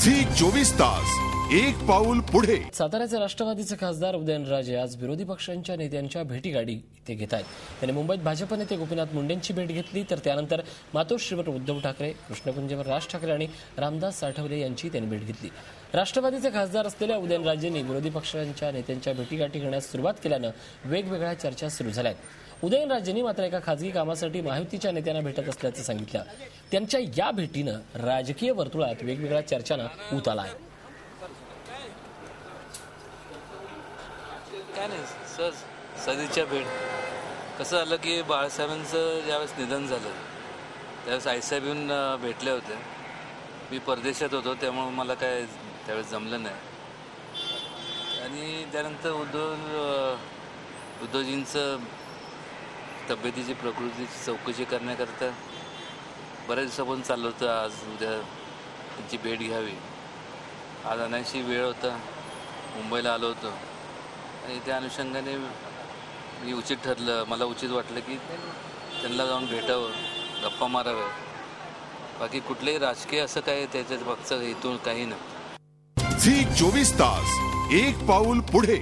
Zee 24 तास एक पाऊल पुढे। साताऱ्याचे राष्ट्रवादीचे खासदार उदयनराजे आज विरोधी पक्षांच्या नेत्यांच्या भेटीगाडी ते घेत आहेत। त्यांनी मुंबईत भाजप नेते गोपीनाथ मुंडेंची भेट घेतली, तर त्यानंतर मातोश्रीवर उद्धव ठाकरे, कृष्णकुंजवर राज ठाकरे आणि रामदास आठवले यांची त्यांनी भेट घेतली। राष्ट्रवादीचे खासदार असलेल्या उदयनराजेंनी विरोधी पक्षांच्या नेत्यांच्या भेटीगाठी घेण्यास सुरुवात केल्यानं वेगवेगळ्या चर्चा सुरू झाल्या आहेत। उदयनराजेंनी मात्र एका खासगी कामासाठी महायुतीच्या नेत्यांना भेटत असल्याचं सांगितलं। त्यांच्या या भेटीनं राजकीय वर्तुळात वेगवेगळ्या चर्चांना ऊत आला आहे। काय नाही सहज सदिच्छा भेट। कसं झालं की बाळासाहेबांचं ज्यावेळेस निधन झालं त्यावेळेस आईसाहेब येऊन भेटले होते। मी परदेशात होतो त्यामुळे मला काय त्यावेळेस जमलं नाही आणि त्यानंतर उद्धवजींचं तब्येतीची प्रकृतीची चौकशी करण्याकरता बऱ्याच दिवसापासून चाललं होतं। आज उद्या त्यांची भेट घ्यावी। आज अनायशी वेळ होता, मुंबईला आलो होतो आणि त्या अनुषंगाने मी मला उचित वाटलं की त्यांना जाऊन भेटावं, गप्पा माराव्या। बाकी कुठलेही राजकीय असं काय त्याच्यात मागचं हेतू काही नाही। झी 24 तास एक पाऊल पुढे।